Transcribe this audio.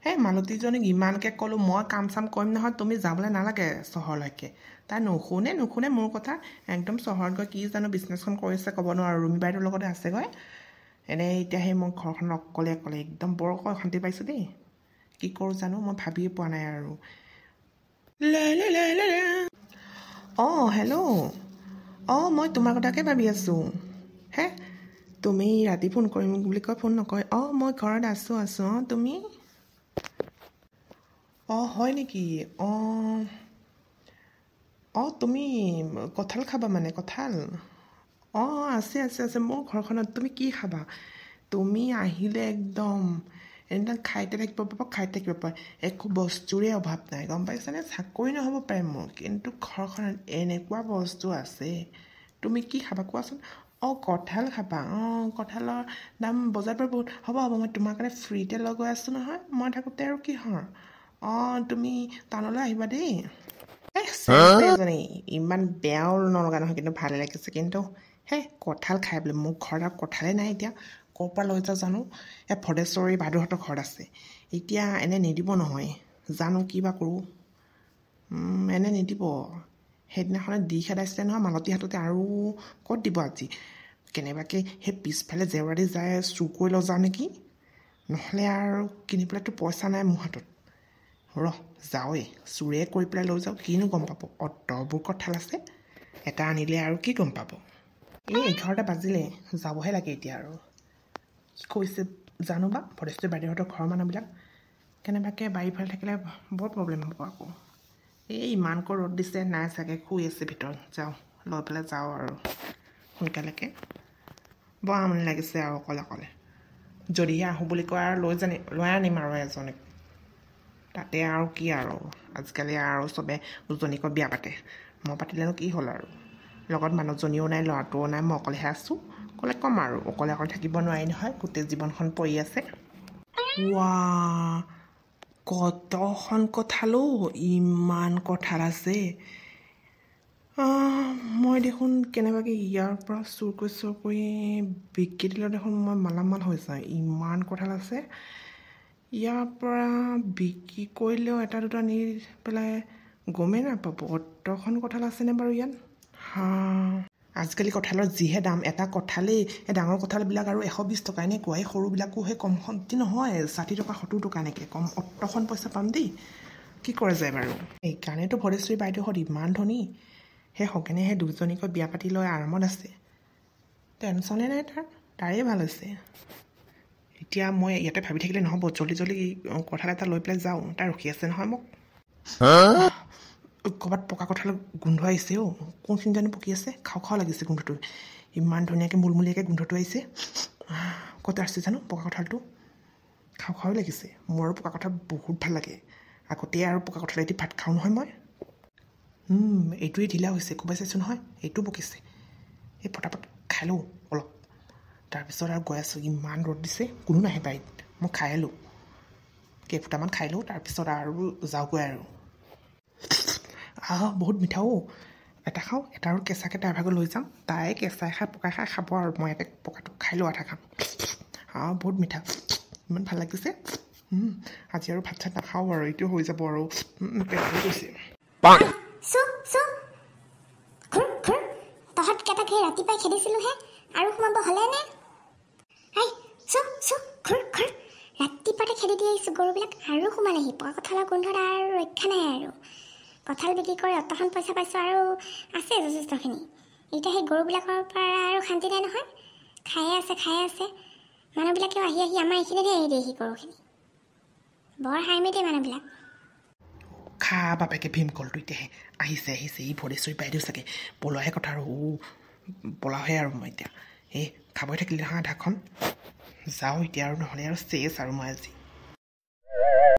সেই মালতীজনীক ইমানকৈ ক'লোঁ মই কাম চাম কৰিম নহয়, তুমি যাবলৈ নালাগে চহৰলৈকে। তাই নুশুনে মোৰ কথা। একদম চহৰত গৈ কি জানো বিজনেছখন কৰিছে ক'ব নোৱাৰোঁ, ৰুমি বাইদেউৰ লগতে আছেগৈ। এনেই এতিয়া সেই মোৰ ঘৰখন অকলে একদম বৰ অশান্তি পাইছোঁ দেই। কি কৰোঁ জানো, মই ভাবিয়ে পোৱা নাই আৰু। অঁ হেল্ল', অঁ মই তোমাৰ কথাকে ভাবি আছোঁ। হে তুমি ৰাতি ফোন কৰিম বুলি কৈ ফোন নকৰে। অঁ মই ঘৰত আছোঁ। অঁ তুমি? অঁ হয় নেকি? অঁ তুমি কঁঠাল খাবা মানে? কঁঠাল অঁ আছে মোৰ ঘৰখনত। তুমি কি খাবা? তুমি আহিলে একদম খাইতে থাকিব পাৰে। একো বস্তুৰে অভাৱ নাই, গম পাইছানে? চাকৰি নহ'ব পাৰে মোৰ, কিন্তু ঘৰখনত এনেকুৱা বস্তু আছে। তুমি কি খাবা কোৱাচোন? অঁ কঁঠাল খাবা? অঁ কঁঠালৰ দাম বজাৰত বাৰু বহুত। হ'ব মই তোমাৰ কাৰণে ফ্ৰীতে লৈ গৈ আছোঁ নহয়, মই থাকোঁতে আৰু কিহৰ। অঁ তুমি টাউনলৈ আহিবা দেই। এজনী ইমান বেয়াও নলগা নহয়, কিন্তু ভালে লাগিছে। কিন্তু সেই কঁঠাল খাই বোলে মোৰ ঘৰত আৰু কঁঠালেই নাই এতিয়া। ক'ৰ পৰা লৈ যাওঁ জানো। ভদেশ্বৰী বাইদেউহঁতৰ ঘৰত আছে। এতিয়া এনে নিদিব নহয়, জানো কি বা কৰোঁ। এনে নিদিব। সেইদিনাখনে দি খেদাইছিলে নহয় মালতী হাততে, আৰু ক'ত দিব আজি। কেনেবাকৈ সেই পিছফালে জেওৰাদি যায় চুৰ কৰি লৈ যাওঁ নেকি। নহ'লে আৰু কিনিবলৈতো পইচা নাই মোৰ হাতত। যাওঁৱেই, চোৰে কৰি পেলাই লৈ যাওঁ, কিনো গম পাব। অতবোৰ কঁঠাল আছে, এটা আনিলে আৰু কি গম পাব। 11টা বাজিলে, যাবহে লাগে এতিয়া আৰু। কি কৰিছে জানো বা ভদেশ্বৰী বাইদেউহঁতৰ ঘৰৰ মানুহবিলাক। কেনেবাকৈ বাৰীফালে থাকিলে বৰ প্ৰব্লেম হ'ব আকৌ। ইমানকৈ ৰ'দ দিছে, নাই চাগে শুই আছে ভিতৰত। যাওঁ, লৈ পেলাই যাওঁ আৰু সোনকালেকে। বৰ আমনি লাগিছে আৰু অকলে। যদিহে আহোঁ বুলি কয় আৰু লৈ আনিম আৰু এজনীক। তাতে আৰু কি আৰু, আজিকালি আৰু চবে দুজনীকৈ বিয়া পাতে। মই পাতিলেনো কি হ'ল আৰু। লগত মানুহজনীও নাই, ল'ৰাটোও নাই, মই অকলেহে আছোঁ। ক'লে ক'ম আৰু, অকলে থাকিব নোৱাৰি নহয়, গোটেই জীৱনখন পৰি আছে। কতখন কঁঠালো, ইমান কঁঠাল আছে। মই দেখোন কেনেবাকৈ ইয়াৰ পৰা চুৰ কৰি বিক্ৰী দিলে দেখোন মই মালামাল হৈ যাওঁ। ইমান কঁঠাল আছে। ইয়াৰ পৰা বিক্ৰী কৰিলেও এটা দুটা নি পেলাই গমেই নাপাব অতখন কঁঠাল আছেনে বাৰু ইয়াত। আজিকালি কঁঠালৰ যিহে দাম, এটা কঁঠালেই এই ডাঙৰ কঁঠালবিলাক আৰু 120 টকা এনেকুৱা। এই সৰুবিলাকো সেই কম খন্তি নহয়, 60 টকা 70 টকা এনেকৈ। কম অতখন পইচা পাম দেই। কি কৰে যায় বাৰু। সেইকাৰণেতো ভদেশ্বৰী বাইদেউহঁত ইমান ধনী। সেই সকেনে সেই দুজনীকৈ বিয়া পাতি লৈ আৰামত আছে। টেনশ্যনে নাই তাৰেই ভাল হৈছে। এতিয়া মই ইয়াতে ভাবি থাকিলে নহ'ব, জল্দি কঁঠাল এটা লৈ পেলাই যাওঁ। তাই ৰখি আছে নহয় মোক। ক'ৰবাত পকা কঁঠাল গোন্ধ আহিছে। কোনখিনি জানো পকি আছে, খাওঁ লাগিছে গোন্ধটো। ইমান ধুনীয়াকৈ মুলমূলীয়াকৈ গোন্ধটো আহিছে। ক'ত আছে জানো পকা কঁঠালটো। খাওঁ লাগিছে। মোৰ আৰু পকা কঁঠাল বহুত ভাল লাগে। আগতে আৰু পকা কঁঠালেদি ভাত খাওঁ নহয় মই। এইটোৱে ঢিলা হৈছে, কোবাই চাইছোঁ নহয়, এইটো পকিছে। এই পটাপট খাই লওঁ অলপ, তাৰপিছত আৰু গৈ আছোঁ। ইমান ৰ'দ দিছে, কোনো নাহে বাৰীত। মই খাই লওঁ, কেইফুটামান খাই লওঁ, তাৰপিছত আৰু যাওঁগৈ আৰু। বহুত মিঠাও। এটা খাওঁ, এটা আৰু কেঁচাকৈ তাইৰ ভাগত লৈ যাম। তাই কেঁচাই খাই পকাই খাই খাব আৰু মই ইয়াতে পকাটো খাই লওঁ, আধা খাম। বহুত মিঠা, ইমান ভাল লাগিছে। আজি আৰু ভাত চাত নাখাওঁ আৰু, এইটো হৈ যাব আৰু। পেট হৈ গৈছে। তহঁতকেইটাক সেই ৰাতিপুৱাই খেদিছিলোহে, আৰু সোমাব হ'লেনে? ৰাতিপুৱাতে খেদি দি আহিছোঁ গৰুবিলাক, আৰু সোমালেহি। পকা কঁঠালৰ গোন্ধত আৰু ৰক্ষা নাই আৰু। কঁঠাল বিক্ৰী কৰি অতখন পইচা পাইছোঁ, আৰু আছে যথেষ্টখিনি। এতিয়া সেই গৰুবিলাকৰ পৰা আৰু শান্তি নাই নহয়। খায়ে আছে। মানুহবিলাকেও আহি আমাৰ এইখিনিতহে এৰি দিয়েহি গৰুখিনি। বৰ হাঁহি দিয়ে মানুহবিলাক। খা বাপেকে ভীমকলটো এতিয়াহে আহিছে। এই ভদেশ্বৰী বাইদেউ চাগে পলোৱাহে কথা আৰু। পলাওহে আৰু মই এতিয়া। খাবই থাকিলে নহয় আধাখন। যাওঁ এতিয়া আৰু, নহ'লে আৰু চেছ আৰু মই আজি।